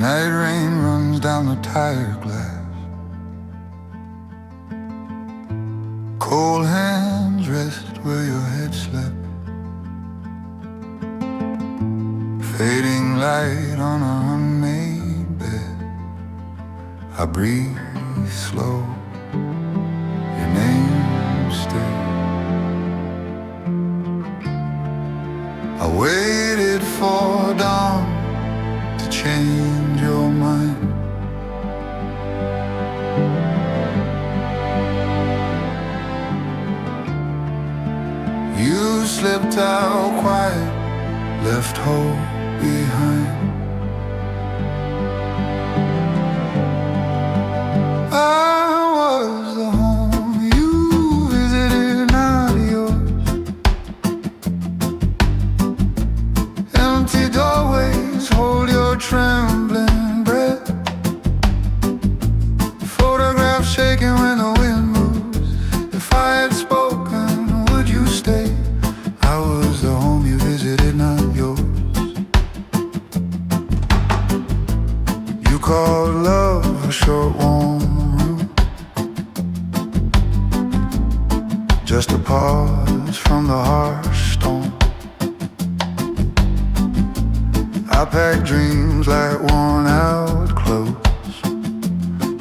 Night rain runs down the tire glass. Cold hands rest where your head slept. Fading light on a unmade bed. I breathe slow, your name still. I waited for dawn to change your mind. You slipped out quiet, left hope behind. I was the home you visited, not yours. Empty doorways hold your trembling breath. Photographs shaking when the wind moves. If I had spoken, would you stay? I was the home you visited, not yours. You called love a short warm room, just a pause from the harsh storm. I packed dreams like worn out clothes.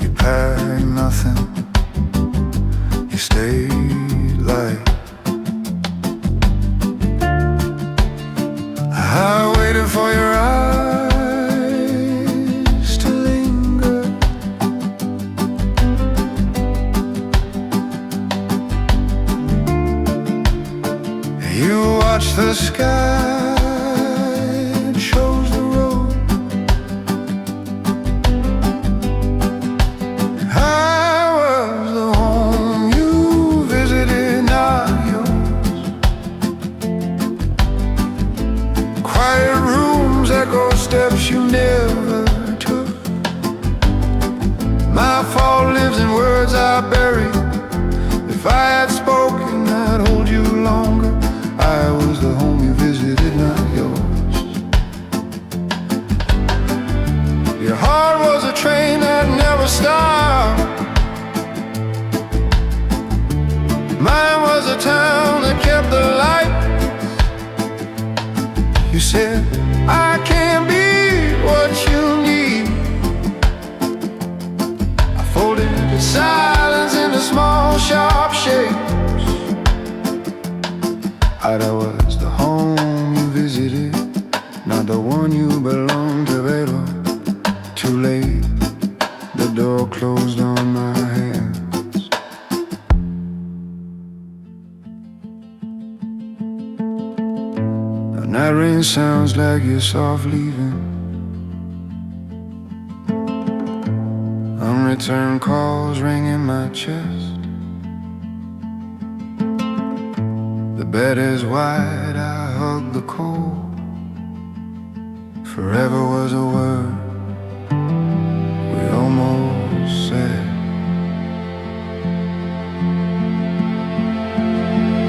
You packed nothing, you stayed light. I waited for your eyes to linger. You watched the sky, it shows the road. I was the home you visited, not yours. Quiet rooms echo steps you never took. My fault lives in words I buried. If I had spoken, I'd hold you longer. I was the home you visited, not yours. Your heart was a train that never stopped. Mine was a town that kept the light. You said, I can't be what you need. I folded the silence into small, sharp shapes. I was the home you visited, not the one you belonged to, pero too late, the door closed on my hands. The night rain sounds like you're soft leaving. Unreturned calls ring in my chest. The bed is wide, I hug the cold. Forever was a word we almost said.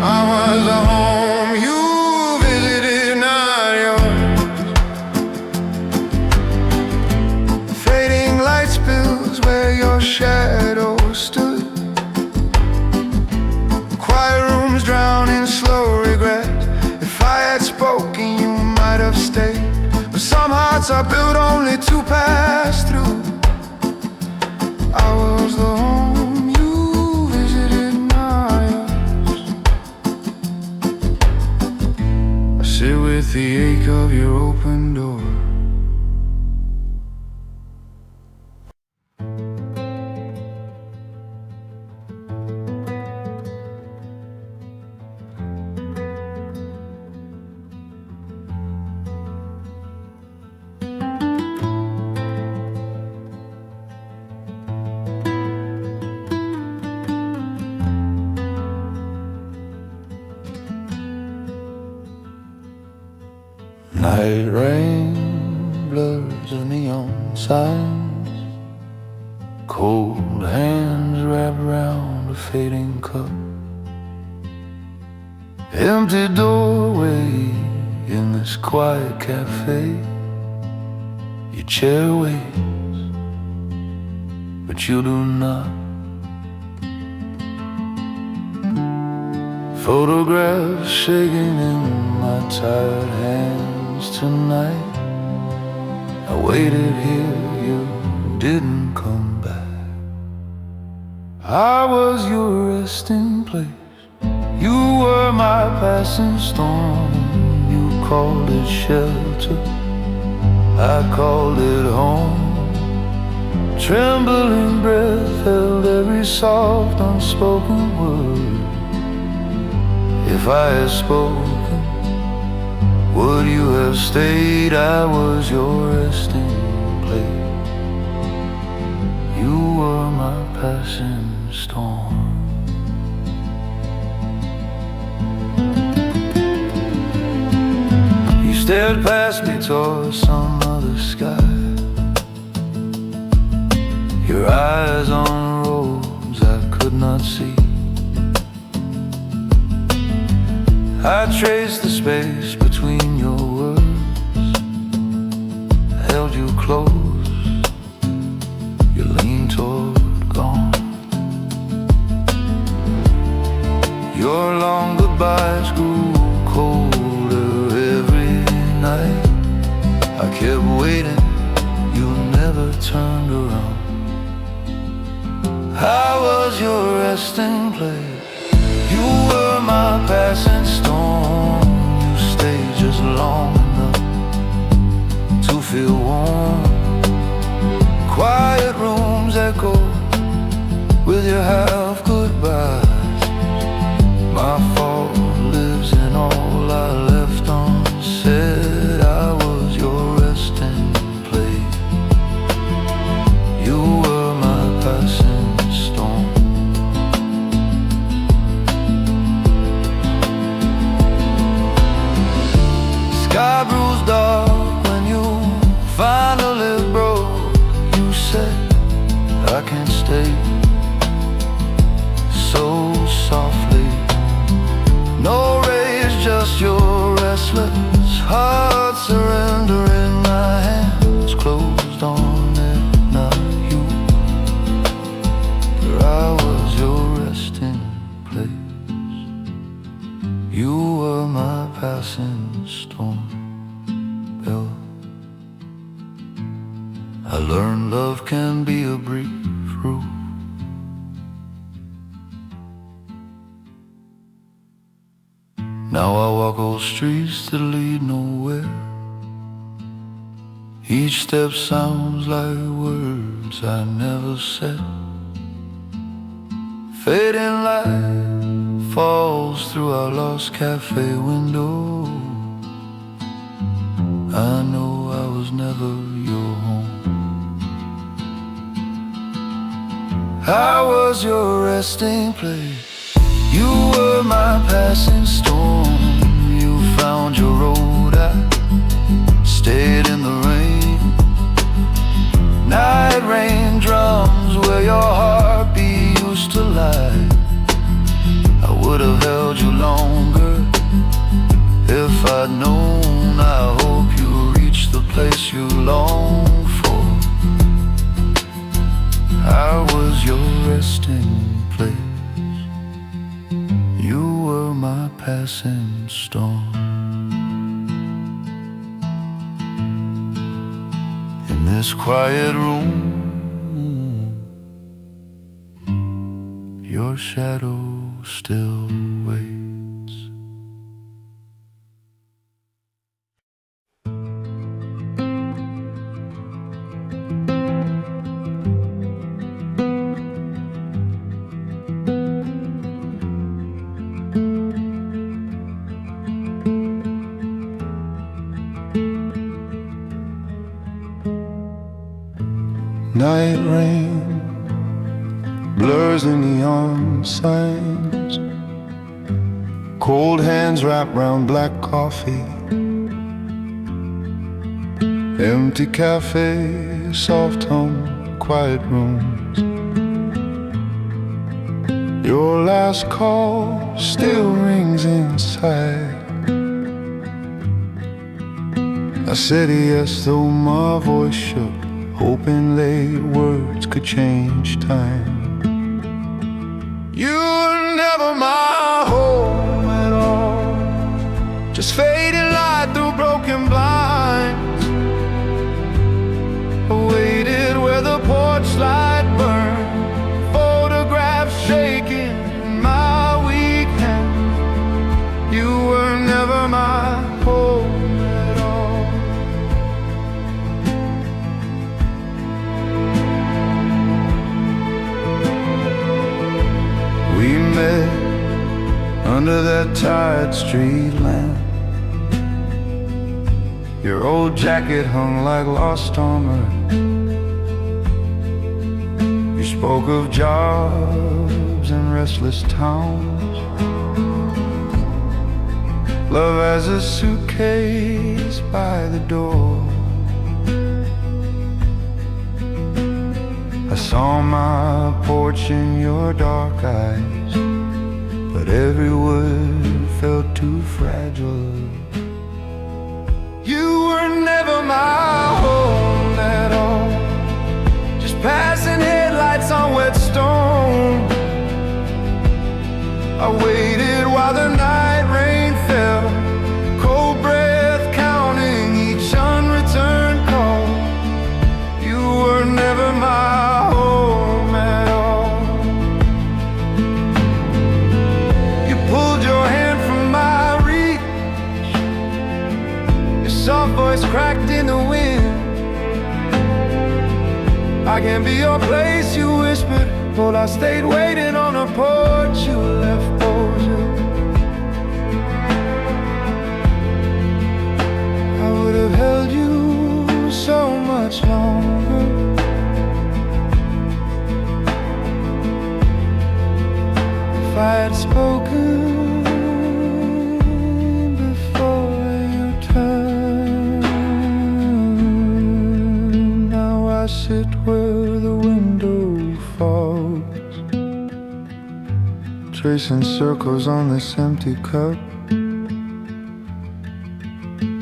I was the home you visited, not yours. Fading light spills where your shadow stood. Quiet rooms drown in slow regret. If I had spoken, you might have stayed. But some hearts are built only to pass through. I was the home you visited, not yours. I sit with the ache of your open door. Night rain blurs the neon signs. Cold hands wrap around a fading cup. Empty doorway in this quiet cafe. You chair waits, but you do not. Photographs shaking in my tired hands tonight. I waited here, you didn't come back. I was your resting place. You were my passing storm. You called it shelter, I called it home. Trembling breath held every soft unspoken word. If I had spoken, would you have stayed? I was your resting place. You were my passing storm. You stared past me toward some other sky, your eyes on roads I could not see. I traced the space between your words, held you close, you leaned toward gone. Your long goodbyes grew colder every night. I kept waiting, you never turned around. I was your resting place. You were my passing storm. You stayed just long enough to feel warm. Quiet rooms echo with your half goodbyes. My fault lives in all I left unsaid. I was your resting place. You were my passing storm. Sky bruised dark when you finally broke. You said, I can't stay. So softly, no rays, just your restless heart surrendering. My hands closed on it, not you. For I was your resting place. You were my passing storm. Bella, I learned love can be a brief rule. Now I walk old streets that lead nowhere. Each step sounds like words I never said. Fading light falls through our lost cafe window. I know I was never your home. I was your resting place. You were my passing storm. You found your road, I stayed in the rain. Night rain drums where your heartbeat used to lie. I would have held you longer if I'd known. I hope you reach the place you long for. I was your resting place. You were my passing storm. In this quiet room, your shadow still waits. Night rain blurs the neon signs. Cold hands wrapped round black coffee. Empty cafes, soft hum, quiet rooms. Your last call still rings inside. I said yes, though my voice shook, hoping late words could change time. You were never my home at all, just fading light through broken blinds. I waited where the porch light burned, photographs shaking in my weak hands. You were never my home at all. We met under that tired street lamp. Your old jacket hung like lost armor. You spoke of jobs and restless towns. Love as a suitcase by the door. I saw my porch in your dark eyes, but every word felt too fragile. You were never my home at all, just passing headlights on wet stone. I waited while the night rain fell, cold breath counting each unreturned call. You were never my home at all. You pulled your hand from my reach, your soft voice cracked in the wind. I can be your place, you whispered, but I stayed waiting on a porch you left for you. I would have held you so much longer if I had spoken before you turned. Now I sit where the window falls, Tracing circles on this empty cup.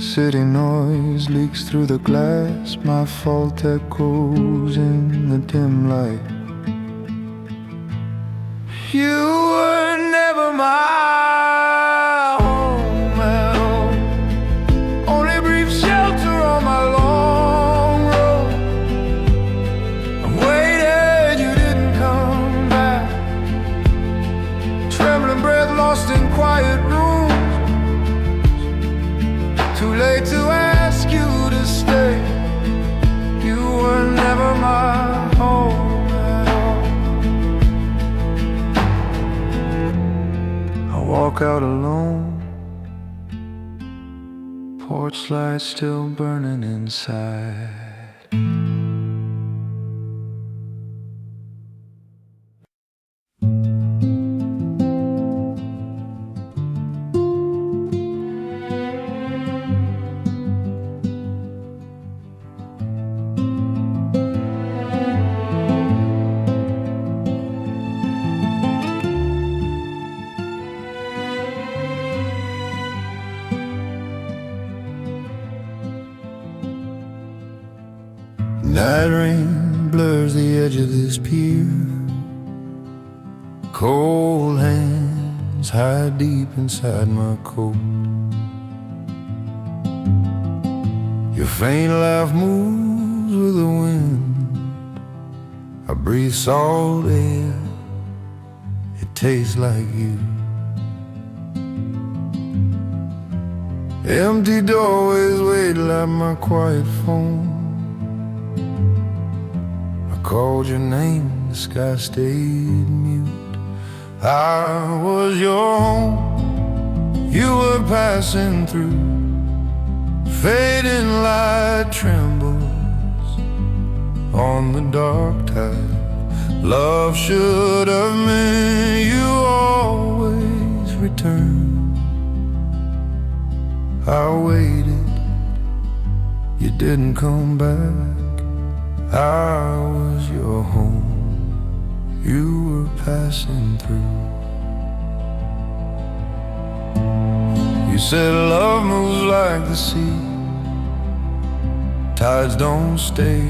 City noise leaks through the glass. My fault echoes in the dim light. you were never my home at all, only brief shelter on my long road. I waited, you didn't come back, trembling breath lost in quiet rooms. Too late to ask you to stay. You were never my home at all. I walk out alone, porch light still burning inside. Night rain blurs the edge of this pier. Cold hands hide deep inside my coat. Your faint laugh moves with the wind. I breathe salt air, it tastes like you. Empty doorways wait like my quiet phone. Called your name, the sky stayed mute. I was your home, you were passing through. Fading light trembles on the dark tide. Love should have meant you always return. I waited, you didn't come back. I was your home, you were passing through. You said love moves like the sea, Tides don't stay,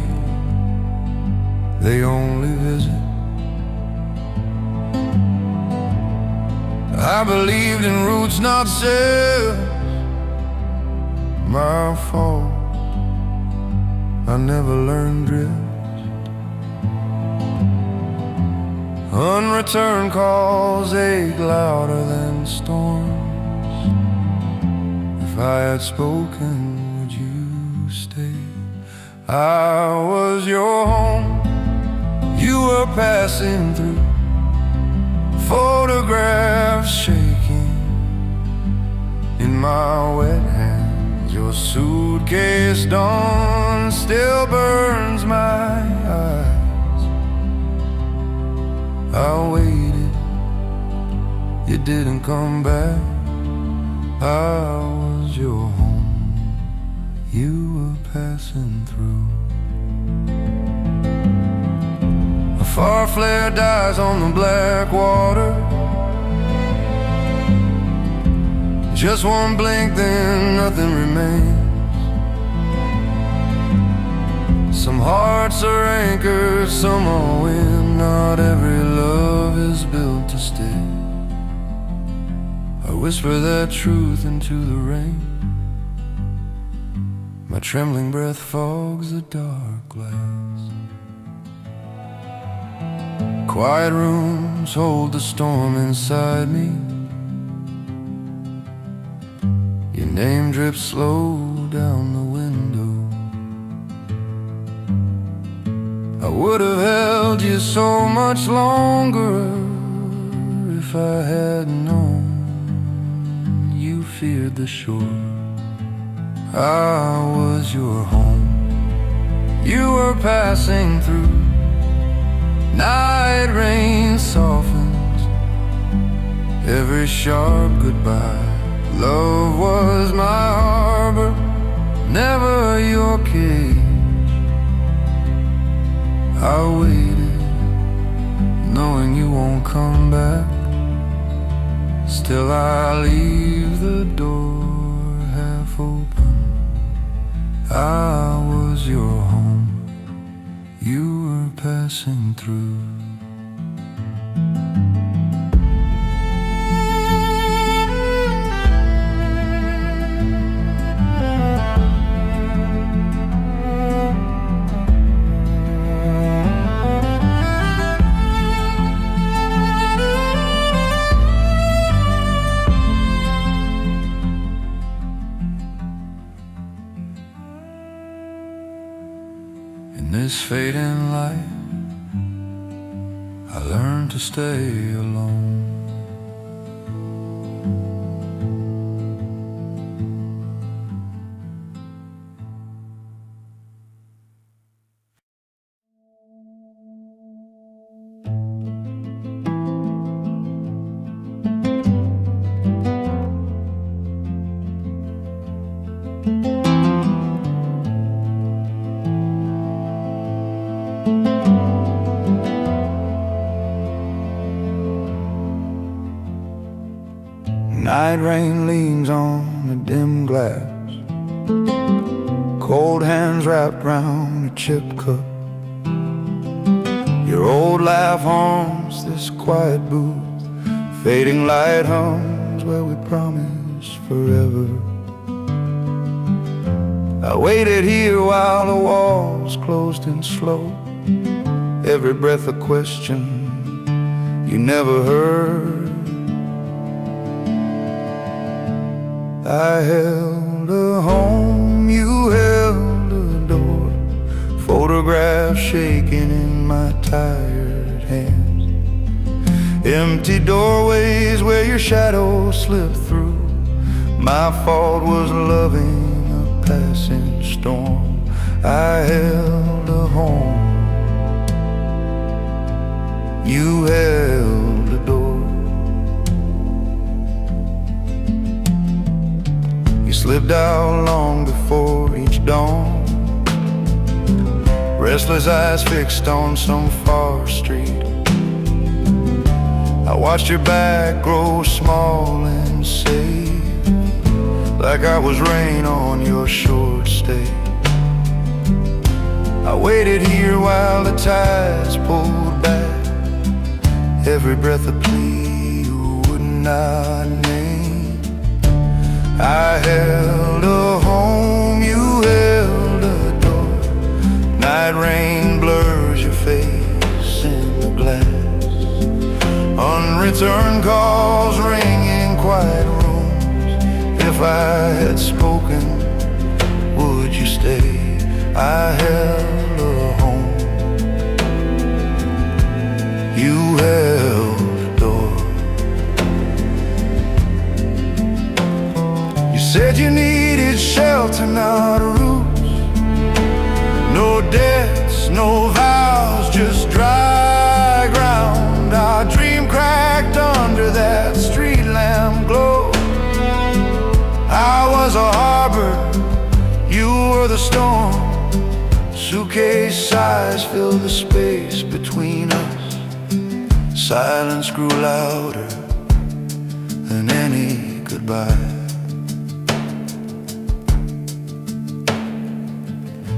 they only visit. I believed in roots, not sails. My fault, I never learned drift. Unreturned calls ache louder than storms. If I had spoken, would you stay? I was your home, you were passing through. Photographs shaking in my wet hands. Your suitcase dawn still burns my eyes. I waited, you didn't come back. I was your home, you were passing through. A far flare dies on the black water. Just one blink, then nothing remains. Some hearts are anchored, some are wind. Not every love is built to stay. I whisper that truth into the rain. My trembling breath fogs the dark glass. Quiet rooms hold the storm inside me. Your name drips slow down the window. I would have held you so much longer if I had known you feared the shore. I was your home, you were passing through. Night rain softens every sharp goodbye. Love was my harbor, never your cage. I waited, knowing you won't come back. Still I leave the door half open. I was your home, you were passing through. In this fading light, I learned to stay alone. Night rain leans on a dim glass, cold hands wrapped round a chipped cup. Your old laugh haunts this quiet booth, fading light hums where we promised forever. I waited here while the walls closed in slow, every breath a question you never heard. I held a home, you held a door, photographs shaking in my tired hands. Empty doorways where your shadow slipped through. My fault was loving a passing storm. I held a home, you held a door. You slipped out long before each dawn, restless eyes fixed on some far street. I watched your back grow small and safe, like I was rain on your short stay. I waited here while the tides pulled back. Every breath a plea you would not name. I held a home, you held a door. Night rain blurs your face in the glass. Unreturned calls ring in quiet rooms. If I had spoken, would you stay? I held a home, you held a door. You said you needed shelter, not a roof. No debts, no vows, just dry ground. Our dream cracked under that street lamp glow. I was a harbor, you were the storm. Suitcase sighs filled the space between us. Silence grew louder than any goodbye.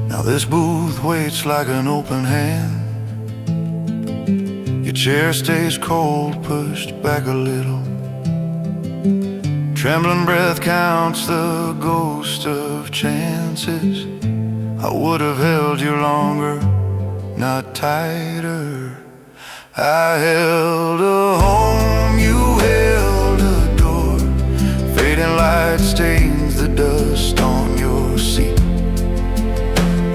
Now this booth waits like an open hand. Your chair stays cold, pushed back a little. Trembling breath counts the ghost of chances. I would have held you longer, not tighter. I held a home, you held a door. Fading light stains the dust on your seat.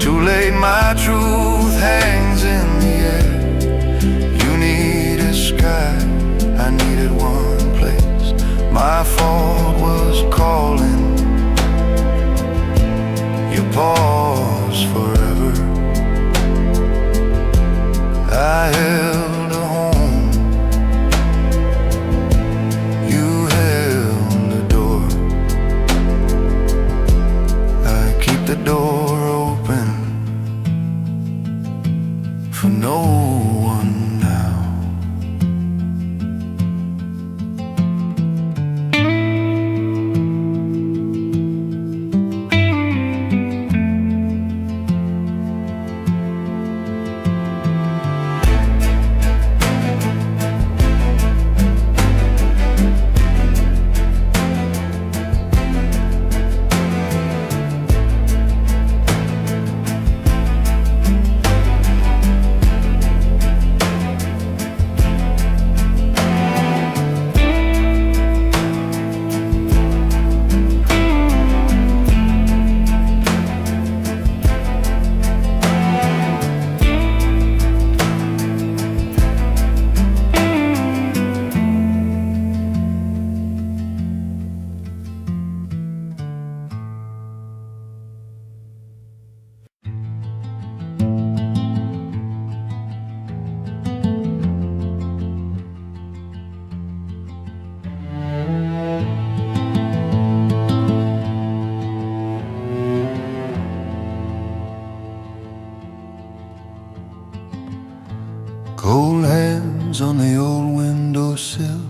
Too late, my truth hangs in the air. You needed sky, I needed one place. My fault was calling. You pause forever. I held a home, you held a door. I keep the door open for no one now. Cold hands on the old windowsill.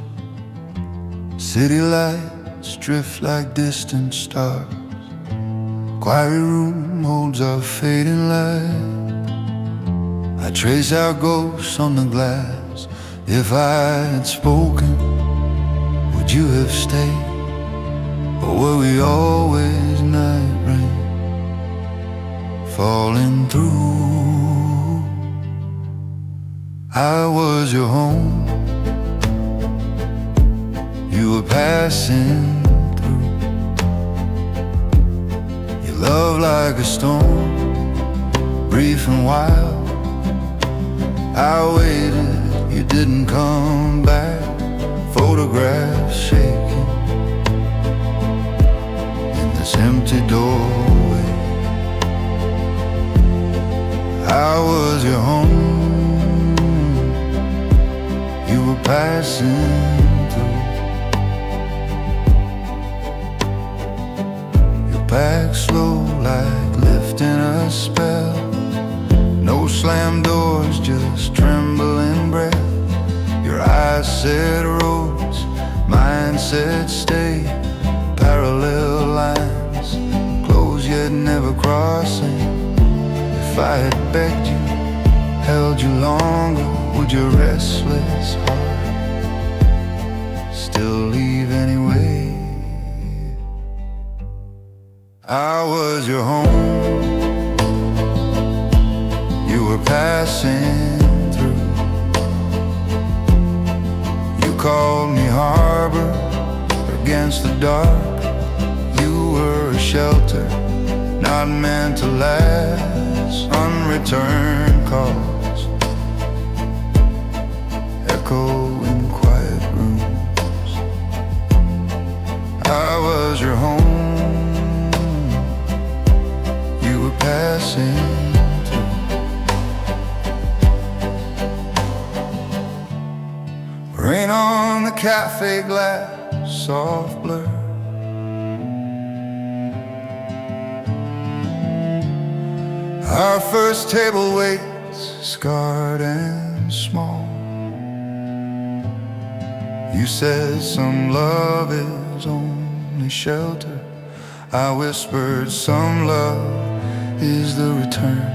City lights drift like distant stars. Quiet room holds our fading light. I trace our ghosts on the glass. If I had spoken, would you have stayed? Or were we always night rain falling through? I was your home, you were passing through. Your love like a storm, brief and wild. I waited, you didn't come back. Photographs shaking in this empty doorway. I was your home, you were passing through. You packed slow like lifting a spell. No slam doors, just trembling breath. Your eyes said roads, mine said stay. Parallel lines, close yet never crossing. If if I had begged you, held you longer, would your restless heart still leave anyway? I was your home, you were passing through. You called me harbor against the dark. You were a shelter not meant to last. Unreturned calls echo in quiet rooms. I was your home, you were passing through. Rain on the cafe glass, soft blur. Our first table waits, scarred and small. You said some love is only shelter. I whispered some love is the return.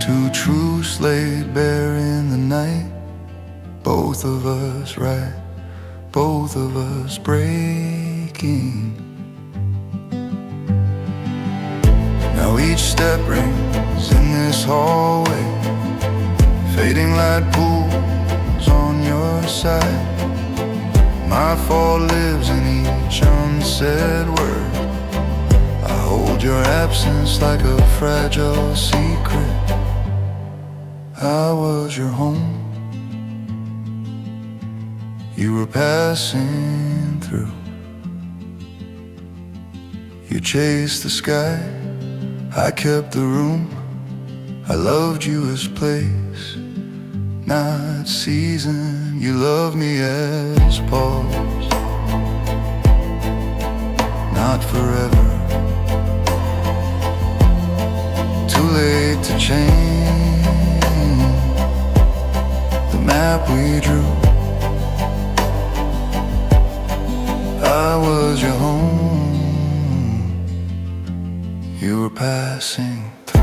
Two truths laid bare in the night. Both of us right, both of us breaking. Now each step rings in this hallway. Fading light pools on your side. My fault lives in each unsaid word. I hold your absence like a fragile secret. I was your home, you were passing through. You chased the sky, I kept the room. I loved you as place, not season. You loved me as pause, not forever. Too late to change the map we drew. I was your home, you were passing through.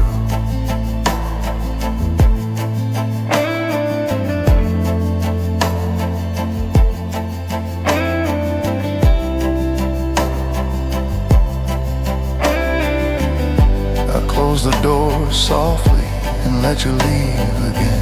I closed the door softly and let you leave again.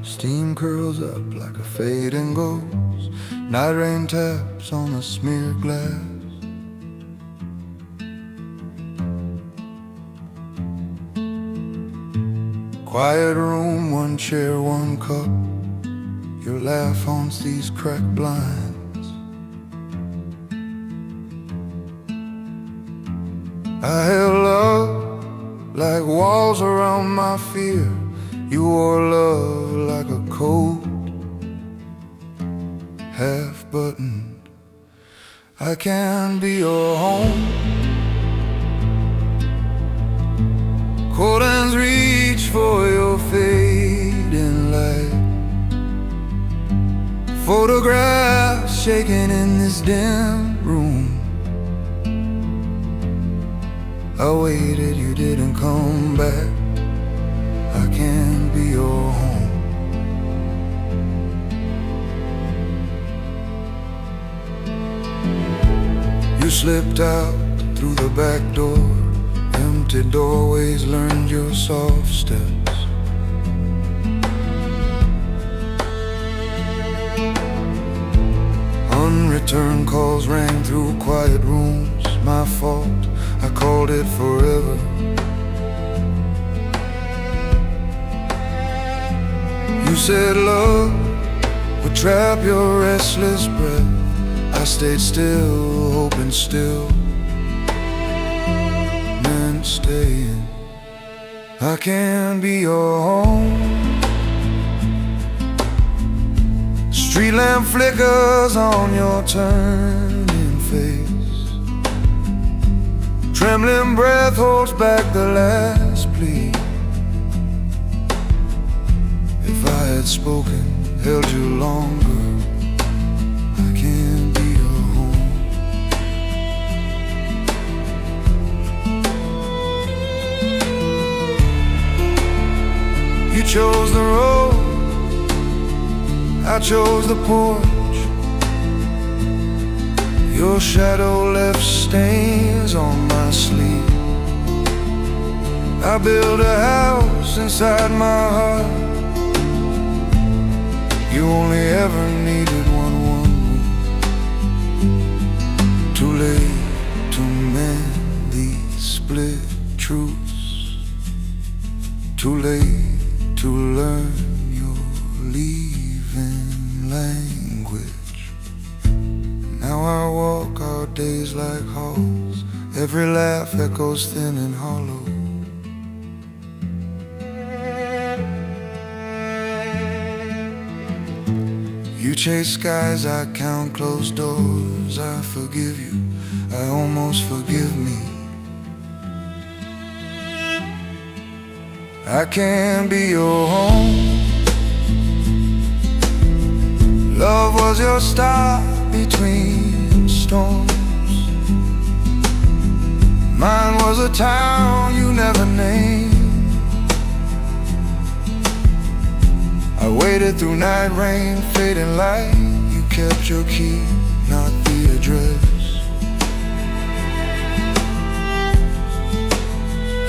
Steam curls up like a fading ghost. Night rain taps on the smeared glass. Quiet room, one chair, one cup. Your laugh haunts these cracked blinds. I held up like walls around my fear. You wore love like a coat, half buttoned. I can be your home. Cold hands reach for your fading light. Photographs shaking in this dim room. I waited, you didn't come back. I can be your home. You slipped out through the back door. Empty doorways learned your soft steps. Return calls rang through quiet rooms. My fault, I called it forever. You said love would trap your restless breath. I stayed still, hoping still meant staying. I can be your home. Streetlamp flickers on your turning face. Trembling breath holds back the last plea. If I had spoken, held you longer, I can be your home. You chose the road, I chose the porch. Your shadow left stains on my sleeve. I built a house inside my heart. You only ever needed one room. Too late to mend these split truths. Too late to learn your leaving language. Now I walk our days like halls. Every laugh echoes thin and hollow. You chase skies, I count closed doors. I forgive you, I almost forgive me. I can be your home. Love was your star between storms. Mine was a town you never named. I waited through night rain, fading light. You kept your key, not the address.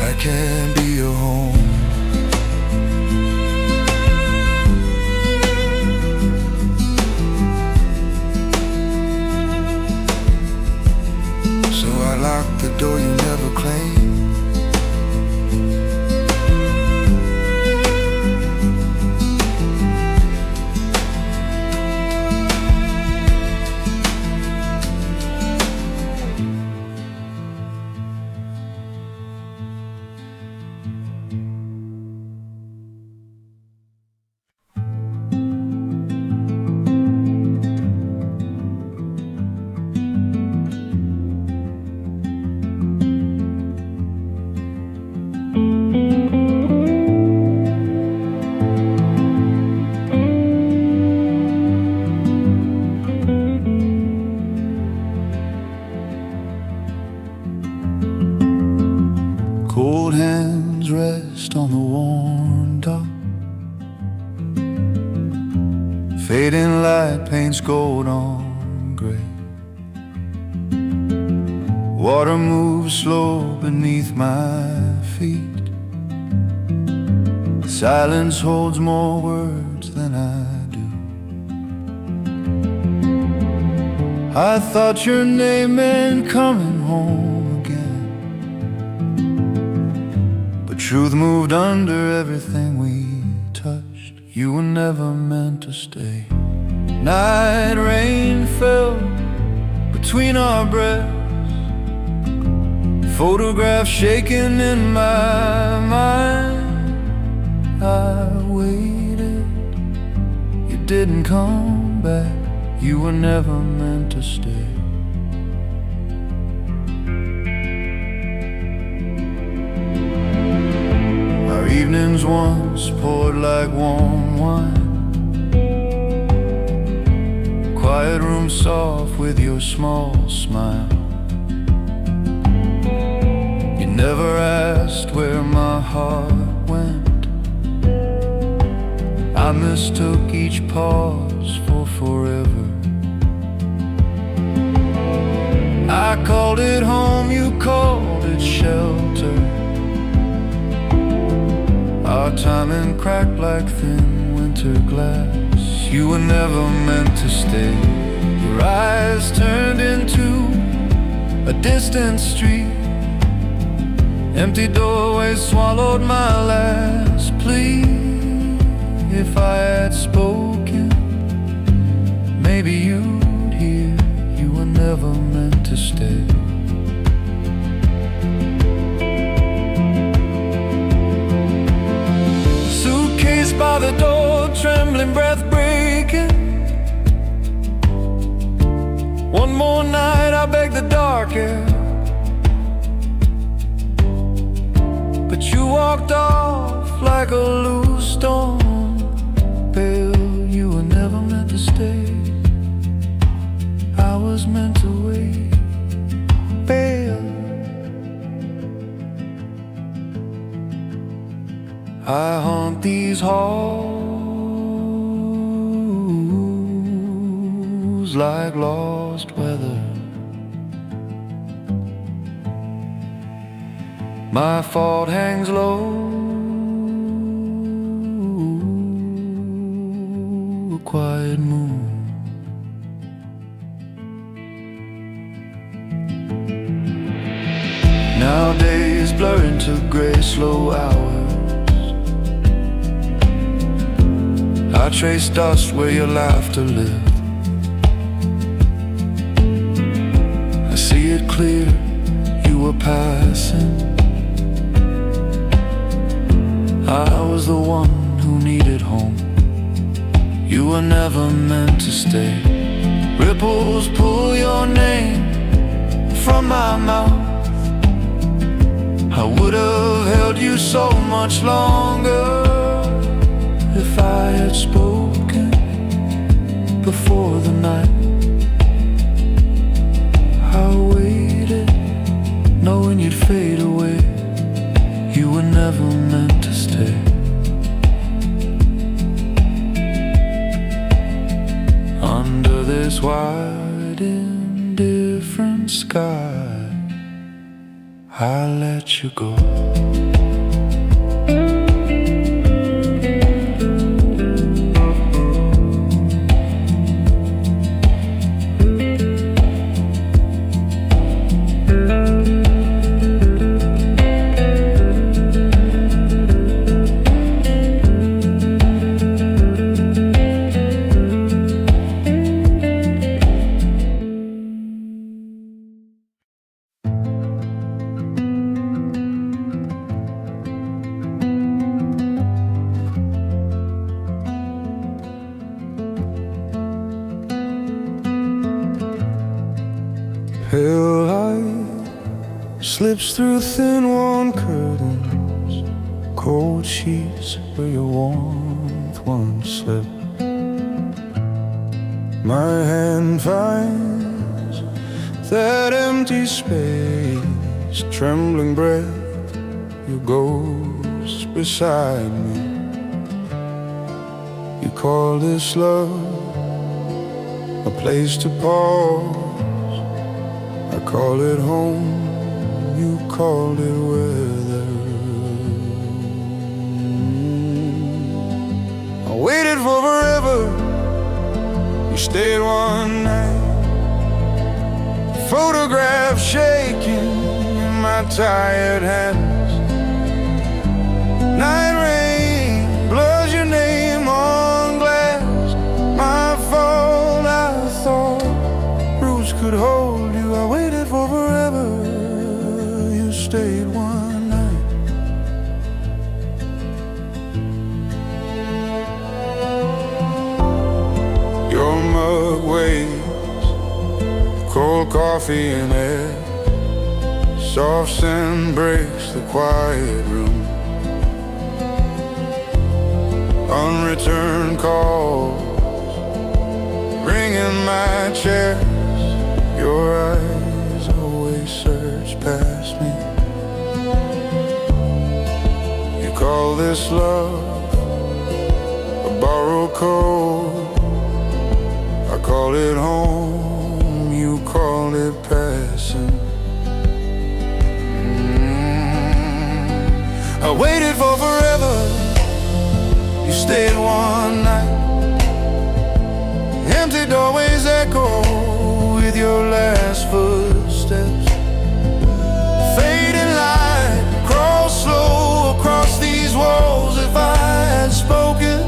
I can be your home. So I locked the door you never claimed. Cold hands rest on the worn dock. Fading light paints gold on gray. Water moves slow beneath my feet. Silence holds more words than I do. I thought your name meant coming home. Truth moved under everything we touched. You were never meant to stay. Night rain fell between our breaths. Photographs shaking in my mind. I waited, you didn't come back. You were never meant to stay. Evenings once poured like warm wine. Quiet room soft with your small smile. You never asked where my heart went. I mistook each pause for forever. I called it home, you called it shelter. Our timing cracked like thin winter glass. You were never meant to stay. Your Your eyes turned into a distant street. Empty doorways swallowed my last plea. If I had spoken, maybe you'd hear you were never meant to stay. Suitcase by the door, trembling, breath breaking. One more night I begged the dark air, but you walked off like a loose stone. Pale, you were never meant to stay. I was meant to wait. Pale, I haunt these halls like lost weather. My fault hangs low, a quiet moon. Now days blur into gray, slow hours. I trace dust where your laughter lived. I see it clear, you were passing. I was the one who needed home. You were never meant to stay. Ripples pull your name from my mouth. I would have held you so much longer if I had spoken before the night. I waited, knowing you'd fade away. You were never meant to stay. Under this wide, indifferent sky, I let you go. Pale light slips through thin worn curtains, cold sheets where your warmth once slept. My hand finds that empty space, trembling breath, your ghost beside me. You call this love, a place to pause. I call it home, you called it weather. I waited for forever, you stayed one night. Photograph shaking in my tired hands. Night rain blurs your name on glass. My fault, I thought roots could hold you. I waited for forever, you stayed one night. Your mug waves, cold coffee and air. Soft sand breaks the quiet room. Unreturned calls ring in my chest. Your eyes always search past me. You call this love, a borrowed cold. I call it home, you call it passing. I waited for forever, you stayed one night. Empty doorways echo with your last footsteps. Fading light, crawl slow across these walls. If I had spoken,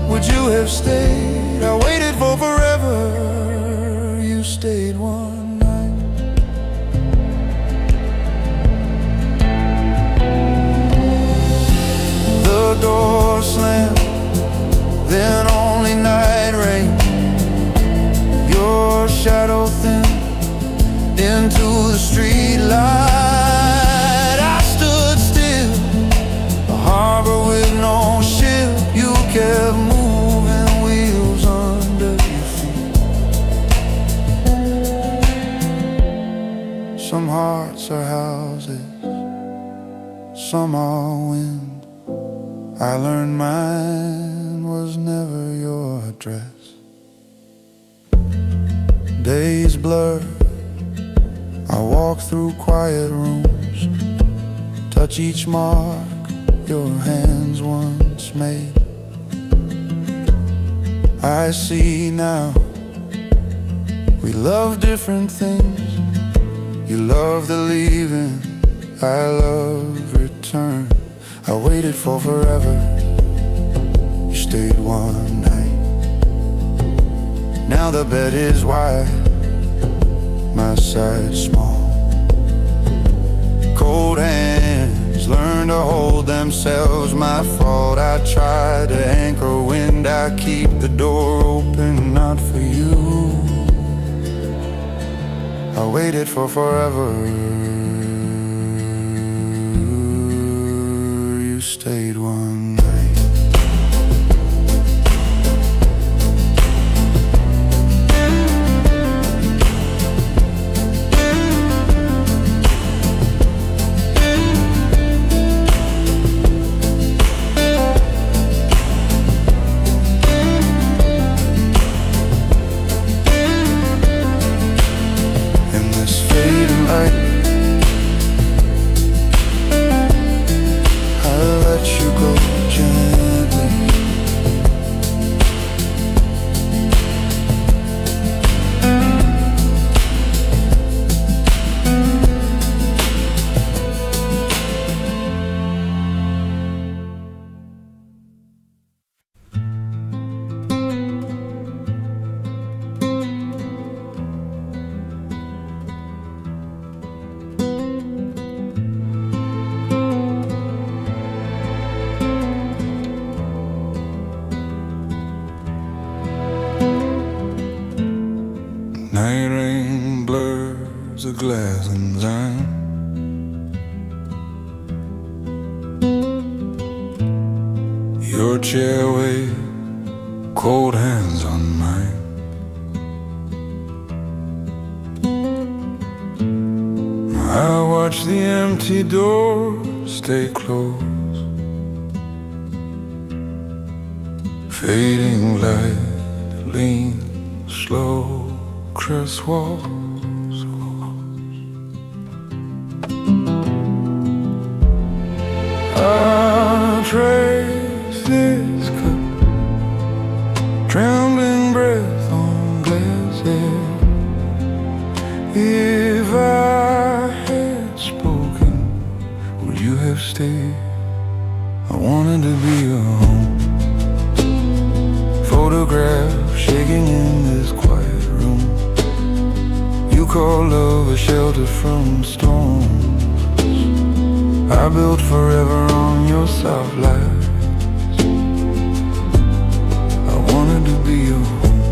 would you have stayed? I waited for forever, you stayed one night. The door slammed, then only night rain. Your shadow thin into the street light. I stood still, a harbor with no ship. You kept moving, wheels under your feet. Some hearts are houses, some are wind. I learned mine was never your address. Days blur, I walk through quiet rooms, touch each mark your hands once made. I see now, we love different things. You love the leaving, I love return. I waited for forever, you stayed one night. Now the bed is wide, my side small. Cold hands learn to hold themselves, my fault. I try to anchor wind, I keep the door open, not for you. I waited for forever, you stayed one night. Night rain blurs the glass and time. Your chair weighs cold hands on mine. I watch the empty door stay closed. Fading light leans slow across walls. I'll trace this cup, trembling breath on glass air. If I had spoken, would you have stayed? I wanted to be a home. Photograph shaking in this quiet room. You call love a shelter from storms. I built forever on your soft lies. I wanted to be your home.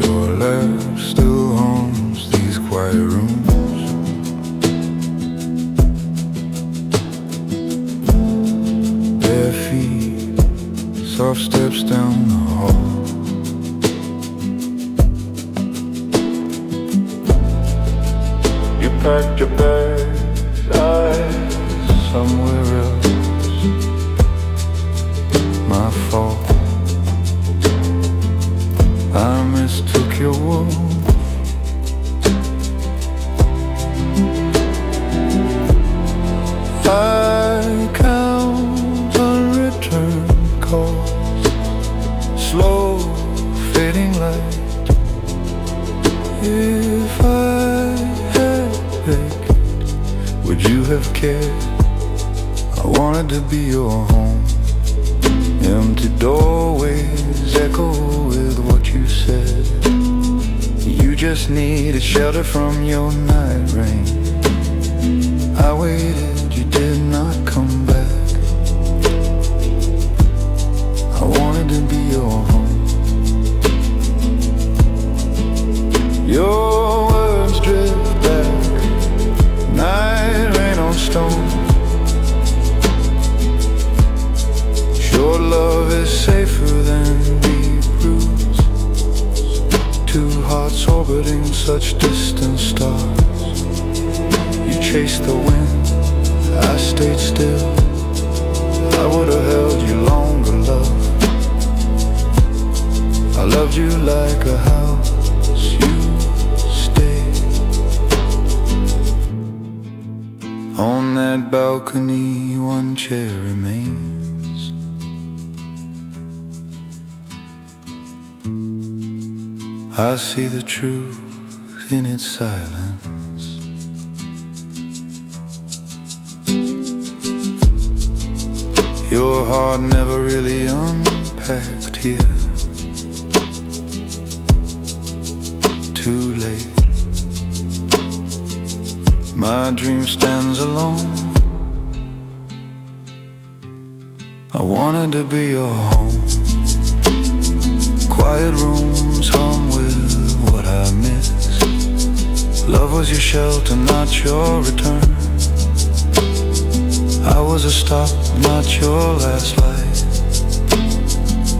Your laugh still haunts these quiet rooms. Bare feet, soft steps down the hall. Packed your bags, eyes somewhere else. My fault, I mistook your wound. I count unreturned calls. fading light. If I had begged, would you have cared? I wanted to be your home. Empty doorways echo with what you said. You just needed shelter from your night rain. I waited, you did not come back. I wanted to be your home. Your words drift back, night rain on stone. Your love is safer than deep roots. Two hearts orbiting such distant stars. You chased the wind, I stayed still. I would have held you longer, love. I loved you like a house you stayed. On that balcony, one chair remains. I see the truth in its silence. Your heart never really unpacked here. Too late. My dream stands alone. I wanted to be your home. Quiet rooms hum with what I miss. Love was your shelter, not your return. I was a stop, not your last light.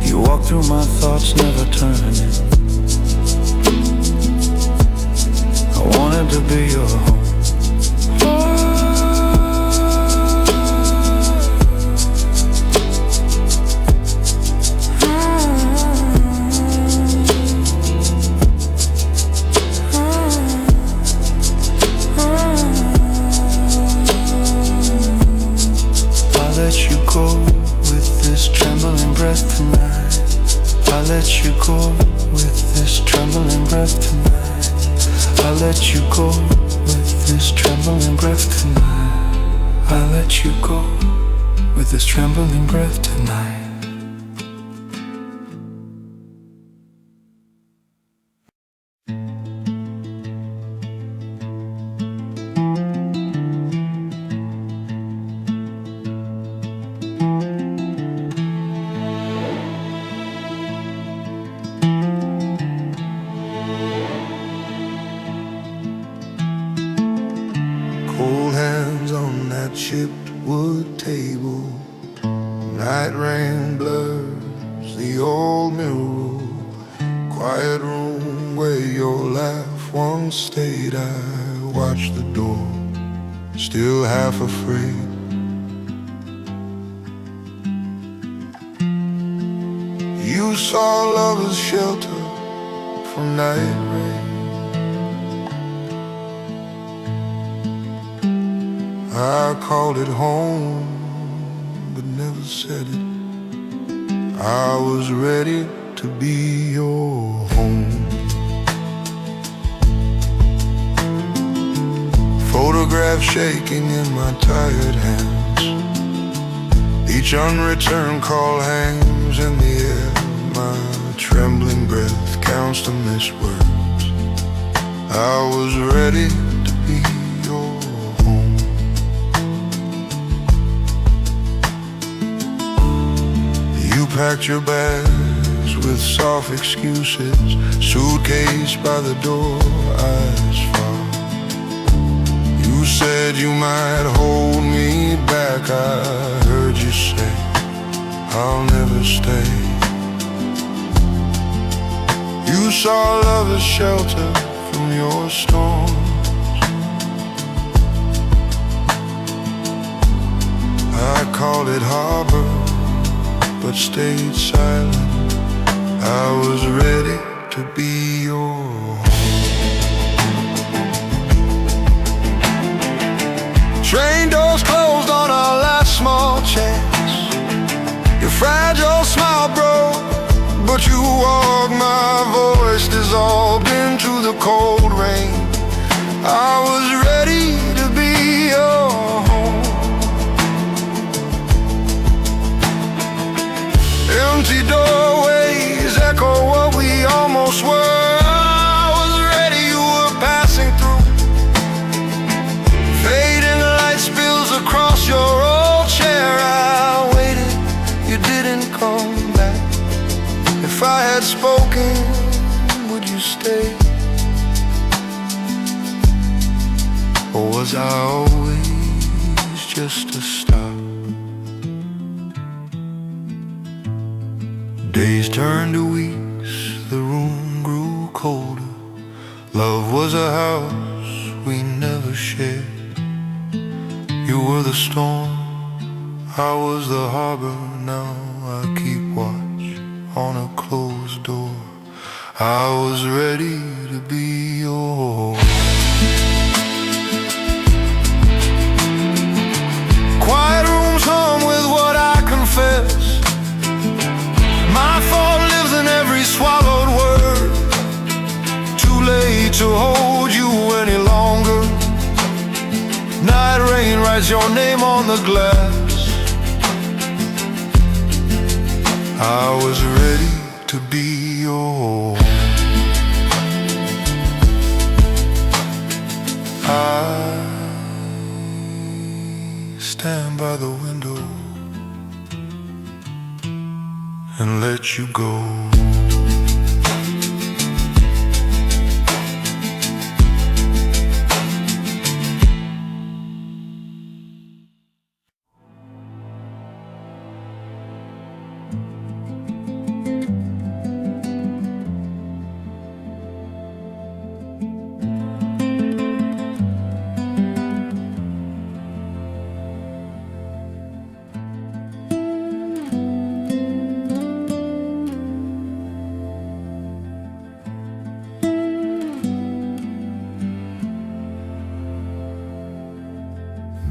You walked through my thoughts, never turning. I wanted to be your home. I let you go with this trembling breath tonight. I let you go with this trembling breath tonight. I let you go with this trembling breath tonight. Cold hands on that chipped wood table. Night rain blurs the old mirror. Quiet room where your laugh once stayed. I watch the door, still half afraid. You saw love as shelter from night rain. I called it home, but never said it. I was ready to be your home. Photograph shaking in my tired hands. Each unreturned call hangs in the air. My trembling breath counts to miss words. I was ready to be your home. You packed your bags with soft excuses. Suitcase by the door, eyes far. You said you might hold me back. I heard you say, I'll never stay. You saw love as shelter from your storms. I called it harbor, but stayed silent. I was ready to be your home. Train doors closed on our last small chance. Your fragile smile broke, but you walked dog, my voice dissolved into the cold rain. I was ready to be your home. Empty doorways echo what we almost were. I was ready, you were passing through. Fading light spills across your old chair. I waited, you didn't come back. If I had spoken, would you stay? Or was I always just a stop? Days turned to weeks, the room grew colder. Love was a house we never shared. You were the storm, I was the harbor. Now I keep watch on a closed door. I was ready to be yours. Quiet rooms hum with what I confess. My thought lives in every swallowed word. Too late to hold you any longer. Night rain writes your name on the glass. I was ready to be yours. I stand by the window and let you go.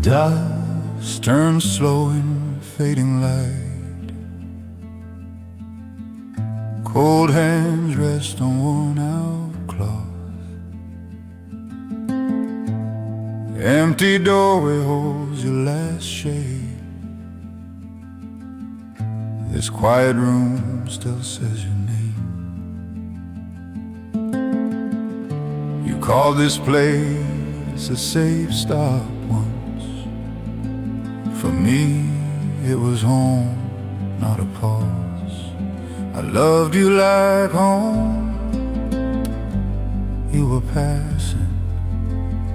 Dust turns slow in fading light. Cold hands rest on worn out cloth. Empty doorway holds your last shade. This quiet room still says your name. You called this place a safe stop once. For me, it was home, not a pause. I loved you like home. You were passing.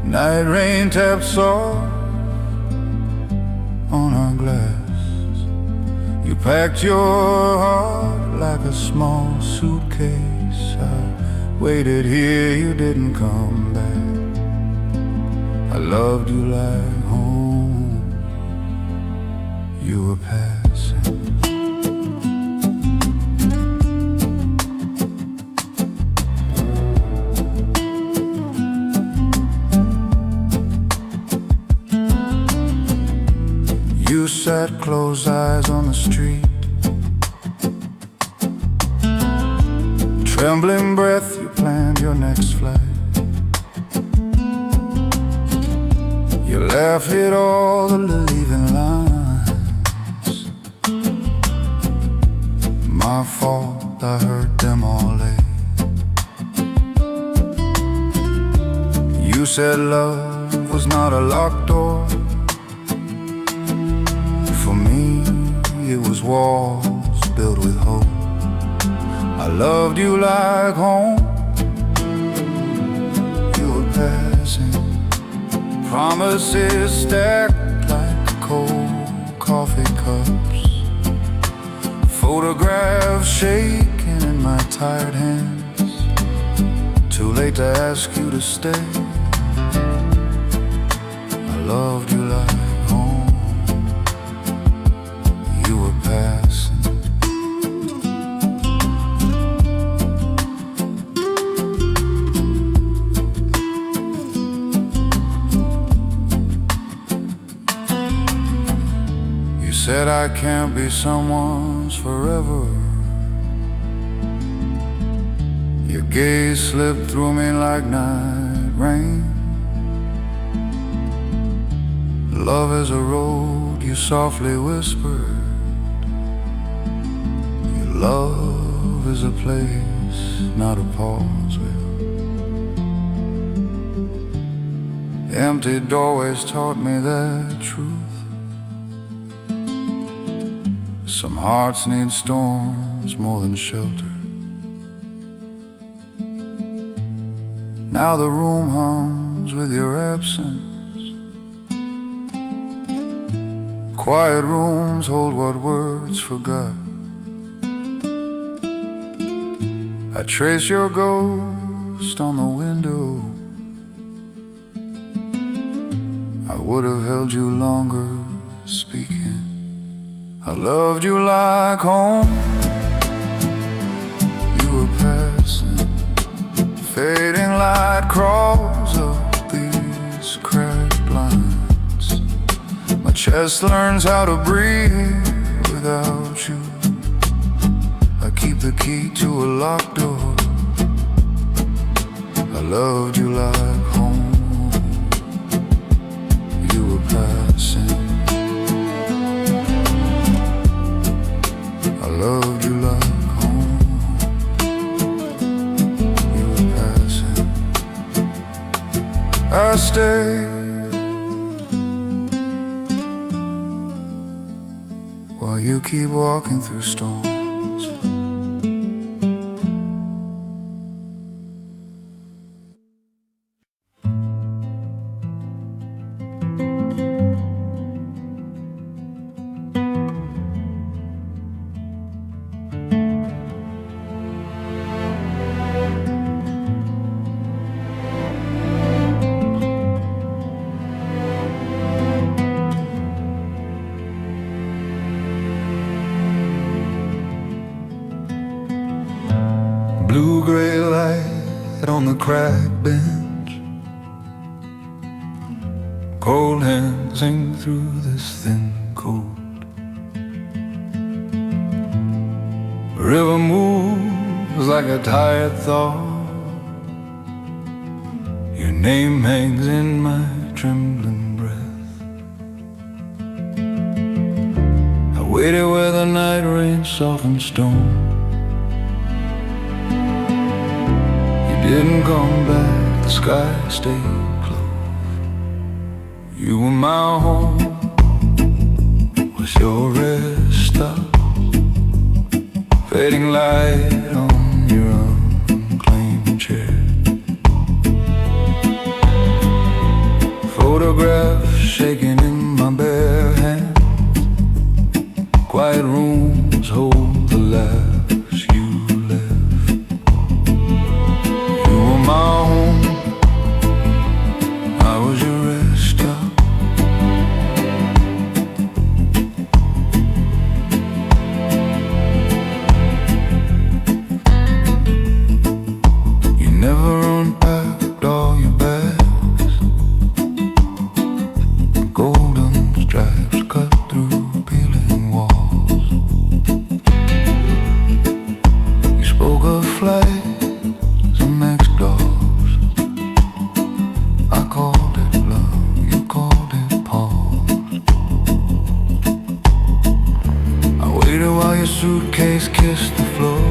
Night rain tapped soft on our glass. You packed your heart like a small suitcase. I waited here, you didn't come back. I loved you like home. You were passing. You sat closed eyes on the street. Trembling breath, you planned your next flight. Your laugh hit all the leaving lines. My fault, I heard them all late. You said love was not a locked door. For me, it was walls built with hope. I loved you like home. You were passing. Promises stacked like cold coffee cups. Photographs shaking in my tired hands. Too late to ask you to stay. I loved you like home. You were passing. You said I can't be someone's forever. Your gaze slipped through me like night rain. Love is a road, you softly whispered. Your love is a place, not a pause wheel. Empty doorways taught me that truth. Some hearts need storms more than shelter. Now the room hums with your absence. Quiet rooms hold what words forgot. I trace your ghost on the window. I would have held you longer speaking. I loved you like home. You were passing. Fading light crawls up these cracked blinds. My chest learns how to breathe without you. I keep the key to a locked door. I loved you like home. You were passing. I loved you like home. You were passing. I stayed while you keep walking through storms. Blue-gray light on the cracked bench. Cold hands sing through this thin coat. River moves like a tired thought. Your name hangs in my trembling breath. I waited where the night rain softened stone. Didn't come back, the sky stayed closed. You were my home, was your rest stop. Fading light on your unclaimed chair. Photographs shaking in my bare hands. Quiet rooms hold the laughs you left. You were my home, I was your rest stop. You never unpacked all your bags. Golden stripes cut through peeling walls. You spoke of flight and next doors. I called it love, you called it pause. I waited while your suitcase kissed the floor.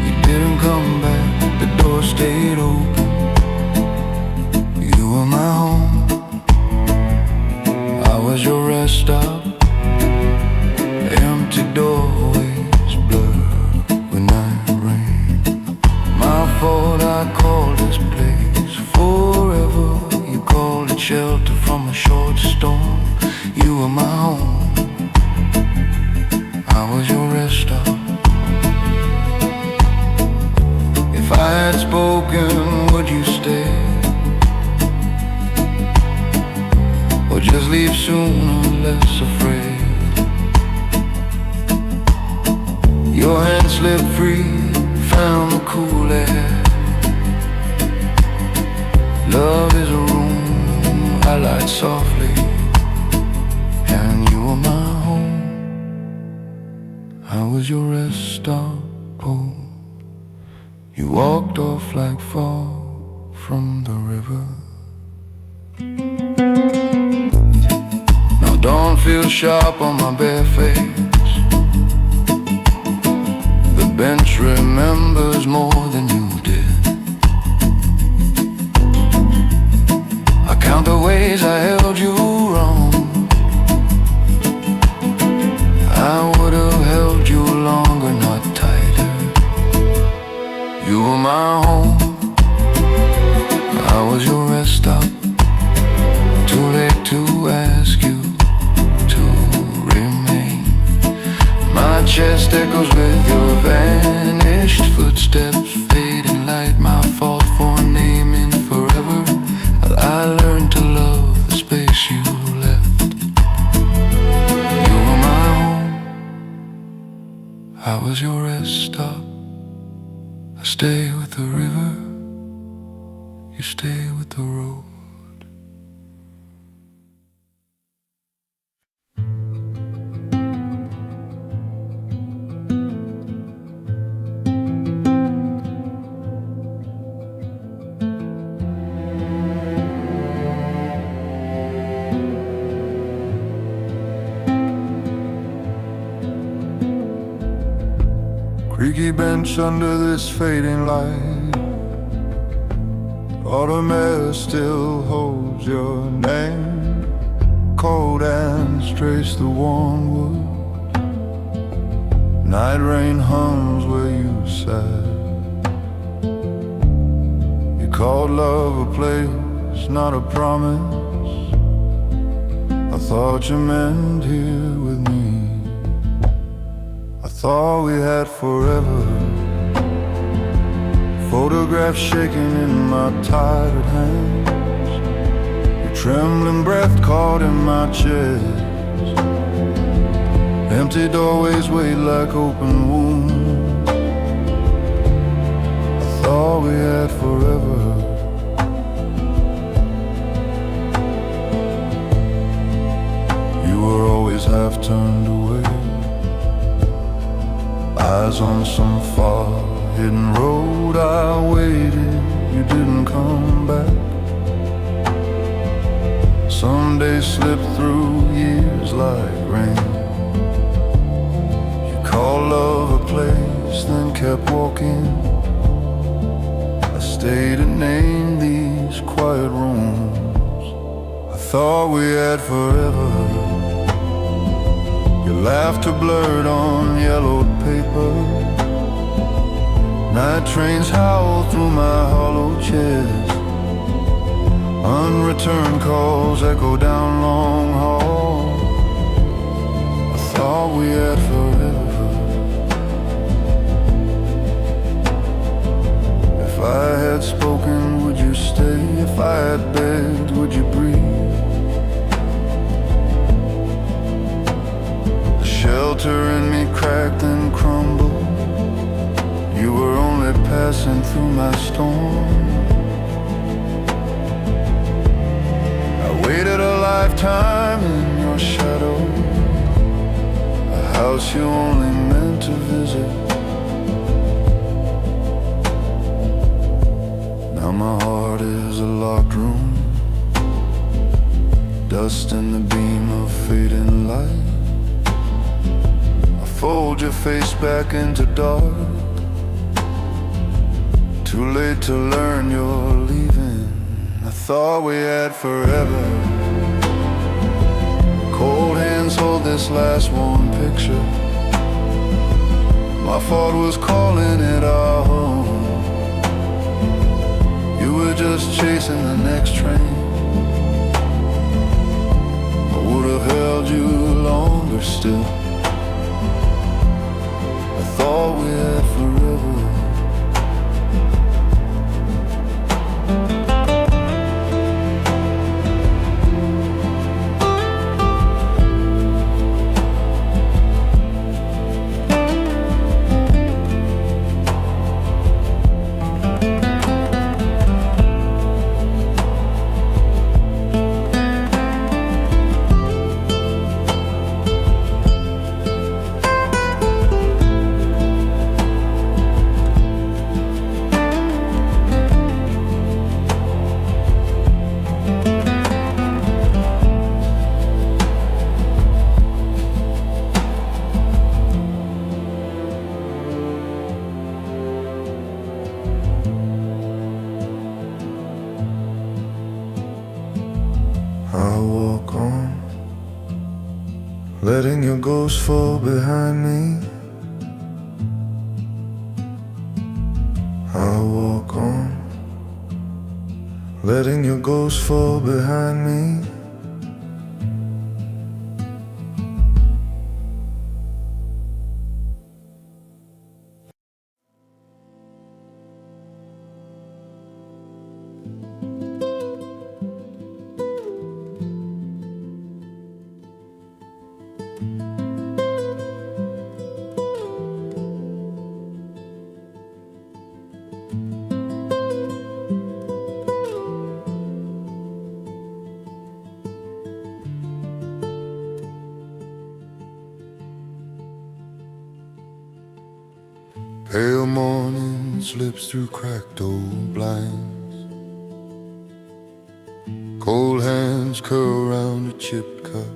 You didn't come back, the door stayed open. You were my home, I was your rest stop. Empty doorways blur with night rain. My fault, I called this place forever. You called it shelter from a short storm. You were my home, I was your rest stop. If I had spoken, would you stay? Or just leave sooner, less afraid? Your hand slipped free, found the cool air. Love is a room I light softly, and you were my home, How was your rest stop? Oh, you walked off like fall from the river. Now don't feel sharp on my bare face. The bench remembers more than you did. I count the ways I held you wrong. I would have held you longer, not tighter. You were my home. How was your rest stop? Too late to ask you to remain. My chest echoes with your vanished footsteps, fading light. My fault for naming forever. I learned to love the space you left. You were my home. How was your rest stop? I stay with the river, you stay with the road. Creaky bench under this fading light. Autumn air still holds your name. Cold hands trace the worn wood. Night rain hums where you sat. You called love a place, not a promise. I thought you meant here with me. I thought we had forever. Photographs shaking in my tired hands. Your trembling breath caught in my chest. Empty doorways wait like open wounds. I thought we had forever. You were always half turned away. Eyes on some far hidden road. I waited, you didn't come back. Some days slipped through years like rain. You called love a place, then kept walking. I stayed and named these quiet rooms. I thought we had forever. Your laughter blurred on yellowed paper. Night trains howl through my hollow chest. Unreturned calls echo down long hall. I thought we had forever. If I had spoken, would you stay? If I had begged, would you breathe? The shelter in me cracked and crumbled. You were only passing through my storm. I waited a lifetime in your shadow, a house you only meant to visit. Now my heart is a locked room, dust in the beam of fading light. I fold your face back into dark. Too late to learn you're leaving. I thought we had forever. Cold hands hold this last one picture. My fault was calling it our home. You were just chasing the next train. I would have held you longer still. I thought we had forever. letting your ghost fall behind me. I'll walk on, letting your ghost fall behind me. Pale morning slips through cracked old blinds. Cold hands curl round a chipped cup.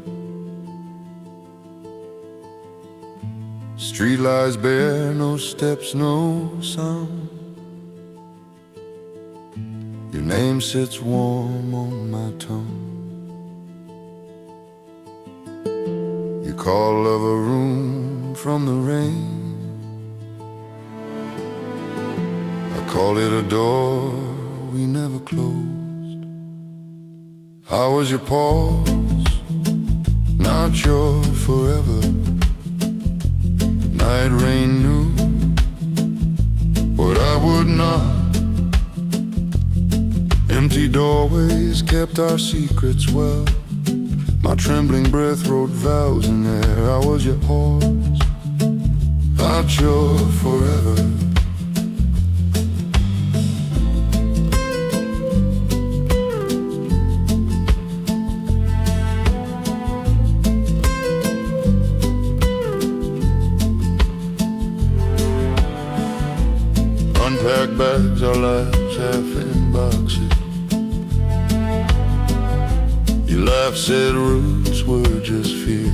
Street lies bare, no steps, no sound. Your name sits warm on my tongue. You call love a room from the rain. Call it a door we never closed. How was your pause? Not your forever. Night rain knew what I would not. Empty doorways kept our secrets well. My trembling breath wrote vows in there. How was your pause? Not your forever. Unpacked bags, our lives half in boxes. Your laugh said roots were just fear.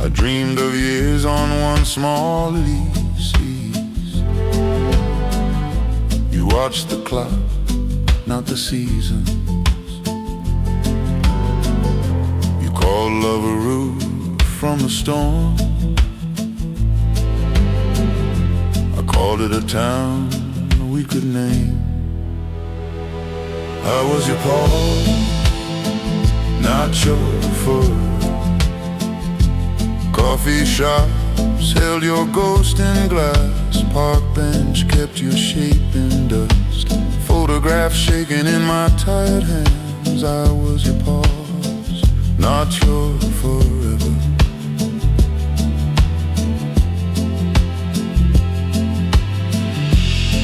I dreamed of years on one small lease. You watched the clock, not the seasons. You called love a roof from the storm. Called it a town we could name. I was your pause, not your foot. Coffee shops held your ghost in glass. Park bench kept your shape in dust. Photographs shaking in my tired hands. I was your pause, not your forever.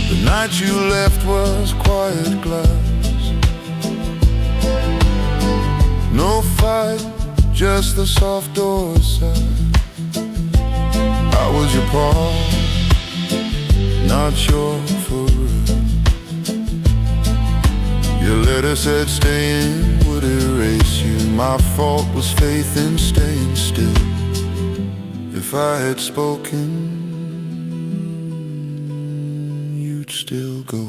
The night you left was quiet glass. No fight, just the soft door side. I was your pause, not your forever. Your letter said staying would erase you. My fault was faith in staying still. If I had spoken, still go.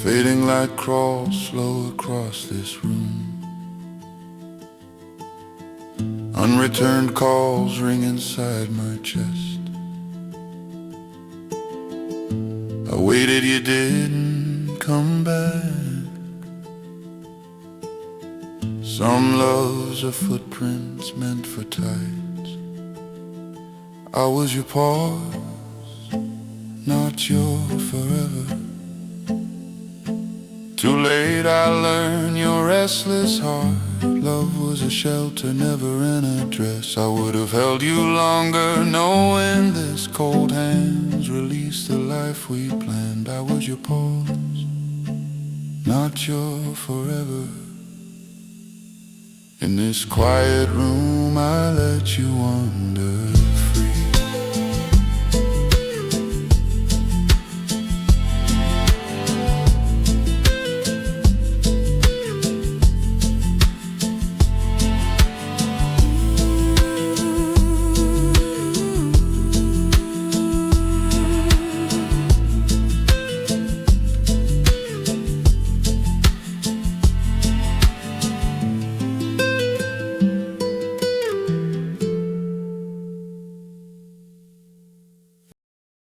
Fading light crawls slow across this room. Unreturned calls ring inside my chest. I waited, you didn't come back. Some loves are footprints meant for tides. I was your pause, not your forever. Too late I learned your restless heart. Love was a shelter, never an address. I would have held you longer, knowing this cold hands release the life we planned. I was your pause, not your forever. In this quiet room I let you wander.